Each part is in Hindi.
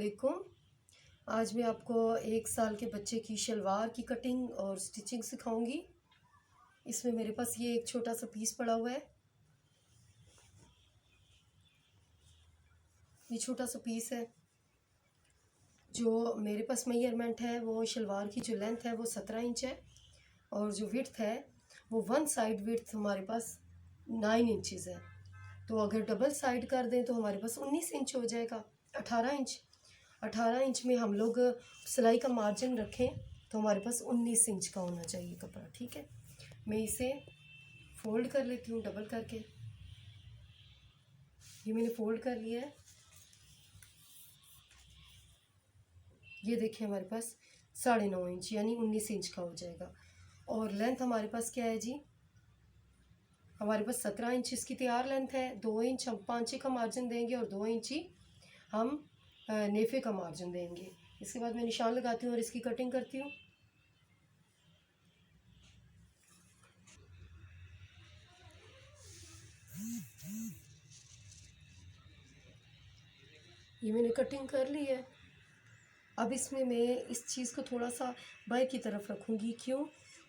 वालेकुम। आज मैं आपको 1 साल के बच्चे की शलवार की कटिंग और स्टिचिंग सिखाऊंगी। इसमें मेरे पास ये एक छोटा सा पीस पड़ा हुआ है। ये छोटा सा पीस है। जो मेरे पास मेजरमेंट है वो शलवार की जो लेंथ है वो 17 इंच है और जो विड्थ है वो वन साइड विड्थ हमारे पास 9 इंचज़ है। तो अगर डबल साइड कर दें तो हमारे पास 19 इंच हो जाएगा। 18 इंच में हम लोग सिलाई का मार्जिन रखें तो हमारे पास 19 इंच का होना चाहिए कपड़ा। ठीक है, मैं इसे फोल्ड कर लेती हूँ डबल करके। ये मैंने फोल्ड कर लिया है। ये देखिए हमारे पास 9.5 इंच यानी 19 इंच का हो जाएगा। और लेंथ हमारे पास क्या है जी, हमारे पास 17 इंच इसकी तैयार लेंथ है। 2 इंच हम पांचे का मार्जिन देंगे और 2 इंच ही हम नेफे का मार्जिन देंगे। इसके बाद मैं निशान लगाती हूँ और इसकी कटिंग करती हूँ। ये मैंने कटिंग कर ली है। अब इसमें मैं इस चीज़ को थोड़ा सा बाएं की तरफ रखूँगी। क्यों?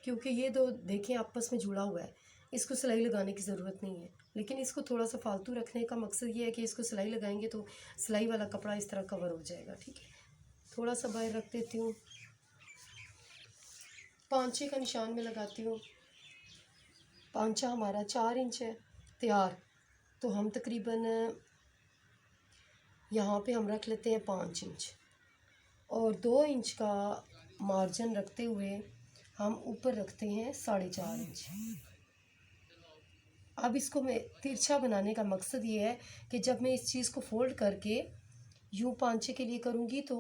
क्योंकि ये दो देखें आपस में जुड़ा हुआ है। इसको सिलाई लगाने की ज़रूरत नहीं है, लेकिन इसको थोड़ा सा फालतू रखने का मकसद ये है कि इसको सिलाई लगाएंगे तो सिलाई वाला कपड़ा इस तरह कवर हो जाएगा। ठीक है, थोड़ा सा बाहर रख देती हूँ। पांचे का निशान में लगाती हूँ। पांचा हमारा 4 इंच है तैयार, तो हम तकरीबन यहाँ पे हम रख लेते हैं 5 इंच और 2 इंच का मार्जिन रखते हुए हम ऊपर रखते हैं 4.5 इंच। अब इसको मैं तिरछा बनाने का मकसद ये है कि जब मैं इस चीज़ को फोल्ड करके यूँ पांचे के लिए करूँगी तो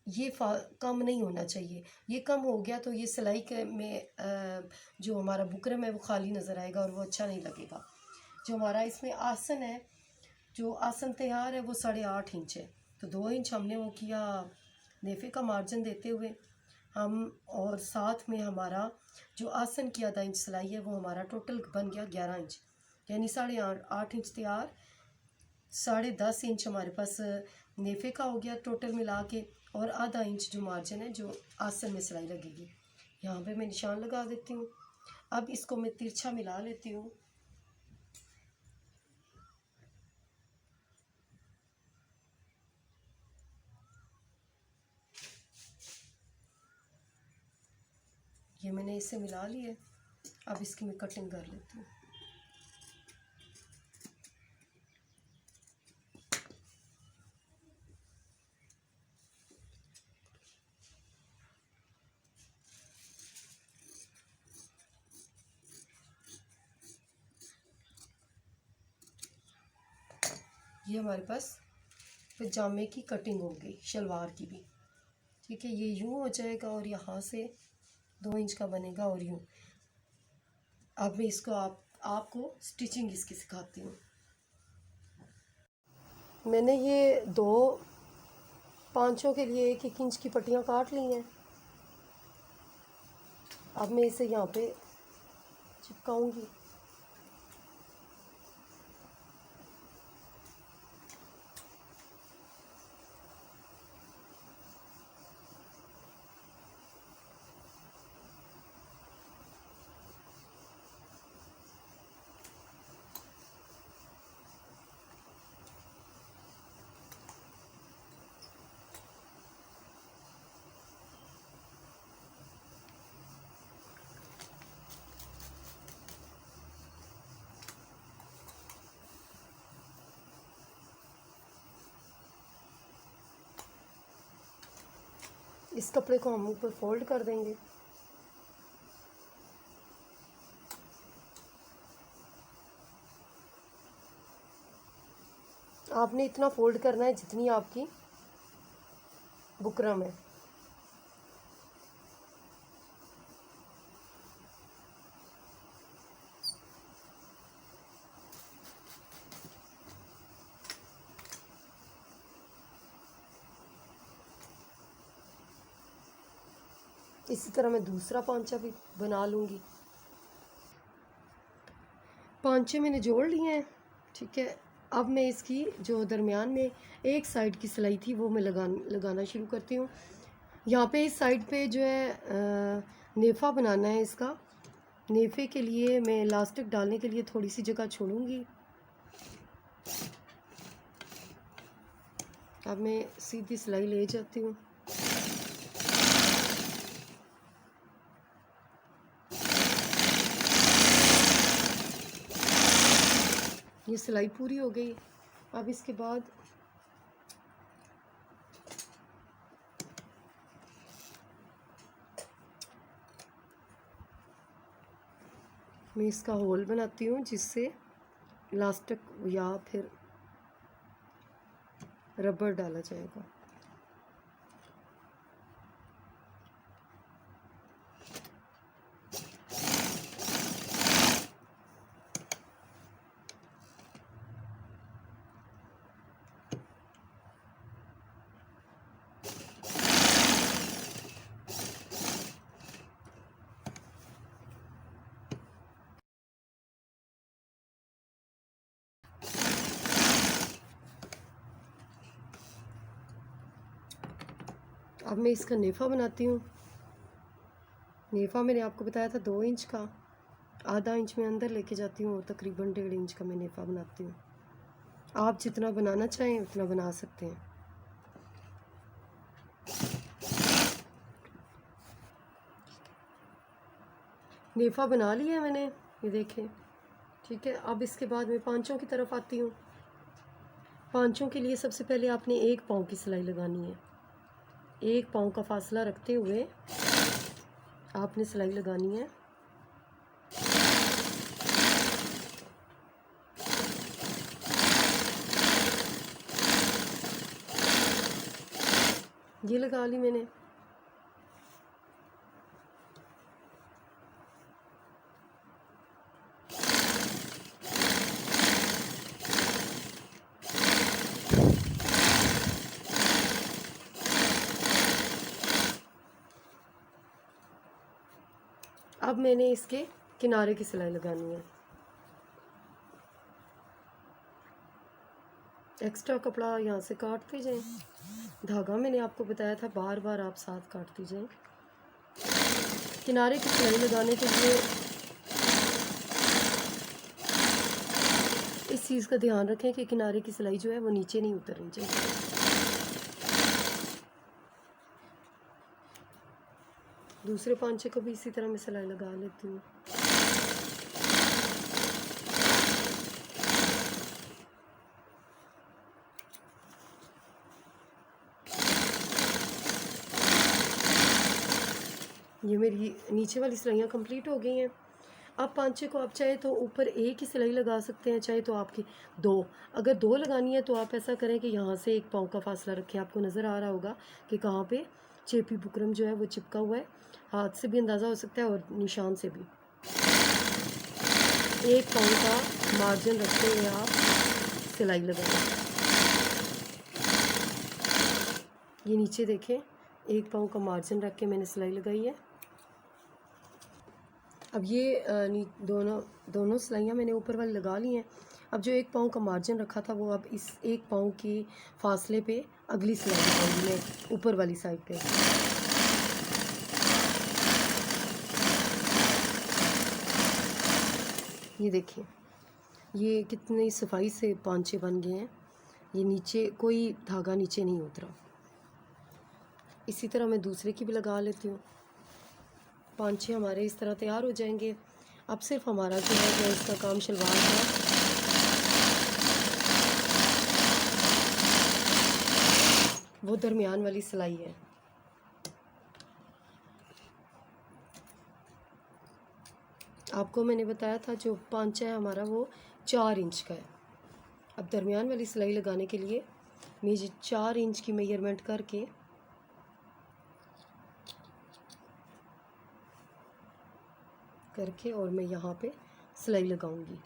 ये कम नहीं होना चाहिए। ये कम हो गया तो ये सिलाई के में जो हमारा बुकरम है वो खाली नज़र आएगा और वो अच्छा नहीं लगेगा। जो हमारा इसमें आसन है, जो आसन तैयार है वो 8.5 इंच है। तो 2 इंच हमने वो किया नेफे का मार्जिन देते हुए हम, और साथ में हमारा जो आसन की आधा इंच सिलाई है वो हमारा टोटल बन गया 11 इंच, यानी 8.5 इंच तैयार। 10.5 इंच हमारे पास नेफे का हो गया टोटल मिला के, और आधा इंच जो मार्जिन है जो आसन में सिलाई लगेगी। यहाँ पे मैं निशान लगा देती हूँ। अब इसको मैं तिरछा मिला लेती हूँ। ये मैंने इसे मिला लिया। अब इसकी मैं कटिंग कर लेती हूँ। ये हमारे पास पजामे की कटिंग हो गई, शलवार की भी। ठीक है, ये यूँ हो जाएगा और यहाँ से 2 इंच का बनेगा और यूँ। अब मैं इसको आपको स्टिचिंग इसकी सिखाती हूँ। मैंने ये 2 पांचों के लिए 1-1 इंच की पट्टियाँ काट ली हैं। अब मैं इसे यहाँ पे चिपकाऊंगी। इस कपड़े को हम ऊपर फोल्ड कर देंगे। आपने इतना फोल्ड करना है जितनी आपकी बुकरम है। इसी तरह मैं दूसरा पांचा भी बना लूँगी। पांचे मैंने जोड़ लिए हैं। ठीक है, अब मैं इसकी जो दरमियान में एक साइड की सिलाई थी वो मैं लगाना शुरू करती हूँ। यहाँ पे इस साइड पे जो है नेफ़ा बनाना है इसका। नेफ़े के लिए मैं इलास्टिक डालने के लिए थोड़ी सी जगह छोड़ूंगी। अब मैं सीधी सिलाई ले जाती हूँ। ये सिलाई पूरी हो गई। अब इसके बाद मैं इसका होल बनाती हूँ जिससे इलास्टिक या फिर रबर डाला जाएगा। अब मैं इसका नेफ़ा बनाती हूँ। नेफ़ा मैंने आपको बताया था 2 इंच का, आधा इंच में अंदर लेके जाती हूँ और तकरीबन 1.5 इंच का मैं नेफ़ा बनाती हूँ। आप जितना बनाना चाहें उतना बना सकते हैं। नेफ़ा बना लिया है मैंने, ये देखें, ठीक है। अब इसके बाद मैं पांचों की तरफ आती हूँ। पांचों के लिए सबसे पहले आपने 1 पाँव की सिलाई लगानी है। 1 पाँव का फासला रखते हुए आपने सिलाई लगानी है। ये लगा ली मैंने। अब मैंने इसके किनारे की सिलाई लगानी है। एक्स्ट्रा कपड़ा यहाँ से काटते जाएं। धागा मैंने आपको बताया था बार बार आप साथ काटती जाएं। किनारे की सिलाई लगाने के लिए इस चीज़ का ध्यान रखें कि किनारे की सिलाई जो है वो नीचे नहीं उतरनी चाहिए। दूसरे पांचे को भी इसी तरह मैं सिलाई लगा लेती हूँ। ये मेरी नीचे वाली सिलाइयाँ कंप्लीट हो गई हैं। अब पांचे को आप चाहे तो ऊपर एक ही सिलाई लगा सकते हैं, चाहे तो आपकी 2। अगर 2 लगानी है तो आप ऐसा करें कि यहाँ से 1 पाँव का फासला रखें। आपको नज़र आ रहा होगा कि कहाँ पे चेपी बुकरम जो है वो चिपका हुआ है। हाथ से भी अंदाज़ा हो सकता है और निशान से भी। 1 पाँव का मार्जिन रखते हुए आप सिलाई लगाएं। ये नीचे देखें, 1 पाँव का मार्जिन रख के मैंने सिलाई लगाई है। अब ये दोनों सिलाइयाँ मैंने ऊपर वाली लगा ली हैं। अब जो 1 पाँव का मार्जिन रखा था वो अब इस 1 पाँव के फासले पे अगली सिलाई लगाऊंगी मैं ऊपर वाली साइड पे। ये देखिए, ये कितनी सफाई से पांचे बन गए हैं। ये नीचे कोई धागा नीचे नहीं उतरा। इसी तरह मैं दूसरे की भी लगा लेती हूँ। पांचे हमारे इस तरह तैयार हो जाएंगे। अब सिर्फ हमारा जो है वो इसका काम शलवार है। वो दरमियान वाली सिलाई है। आपको मैंने बताया था जो पांचा है हमारा वो 4 इंच का है। अब दरमियान वाली सिलाई लगाने के लिए मैं ये 4 इंच की मेजरमेंट करके और मैं यहाँ पे सिलाई लगाऊंगी।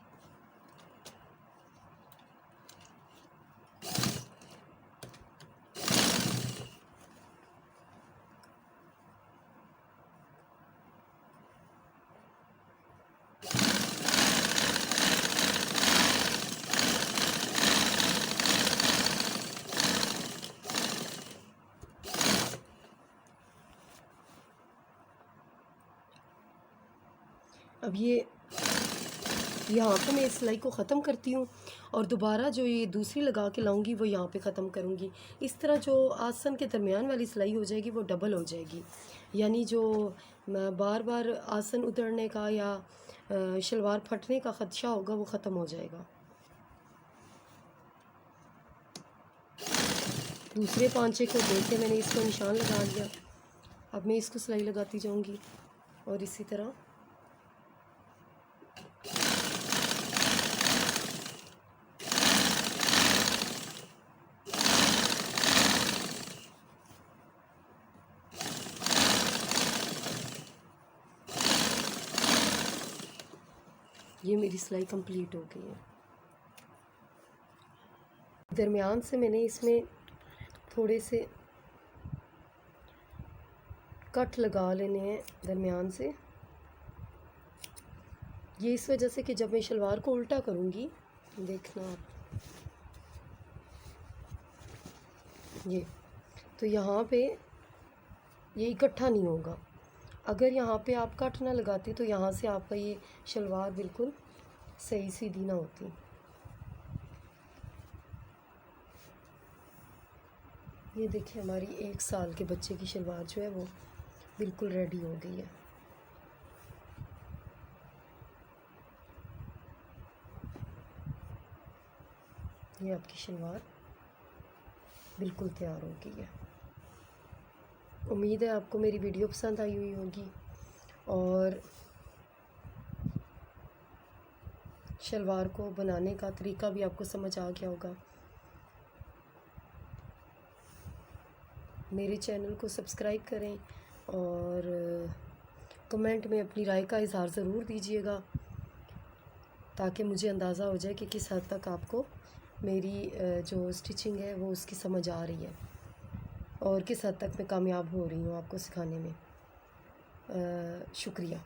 अब ये यहाँ पे मैं इस सिलाई को ख़त्म करती हूँ और दोबारा जो ये दूसरी लगा के लाऊंगी वो यहाँ पे ख़त्म करूँगी। इस तरह जो आसन के दरमियान वाली सिलाई हो जाएगी वो डबल हो जाएगी, यानी जो बार बार आसन उतरने का या शलवार फटने का ख़दशा होगा वो ख़त्म हो जाएगा। दूसरे पांचे को देख मैंने इसको निशान लगा लिया। अब मैं इसको सिलाई लगाती जाऊँगी और इसी तरह ये मेरी सिलाई कंप्लीट हो गई है। दरमियान से मैंने इसमें थोड़े से कट लगा लेने हैं दरमियान से। ये इस वजह से कि जब मैं शलवार को उल्टा करूँगी, देखना आप, ये तो यहाँ पे ये इकट्ठा नहीं होगा। अगर यहाँ पे आप कट ना लगाते तो यहाँ से आपका ये शलवार बिल्कुल सही सीधी ना होती। ये देखिए हमारी 1 साल के बच्चे की शलवार जो है वो बिल्कुल रेडी हो गई है। ये आपकी शलवार बिल्कुल तैयार हो गई है। उम्मीद है आपको मेरी वीडियो पसंद आई हुई होगी और शलवार को बनाने का तरीका भी आपको समझ आ गया होगा। मेरे चैनल को सब्सक्राइब करें और कमेंट में अपनी राय का इज़हार ज़रूर दीजिएगा ताकि मुझे अंदाज़ा हो जाए कि किस हद तक आपको मेरी जो स्टिचिंग है वो उसकी समझ आ रही है और किस हद तक मैं कामयाब हो रही हूँ आपको सिखाने में। शुक्रिया।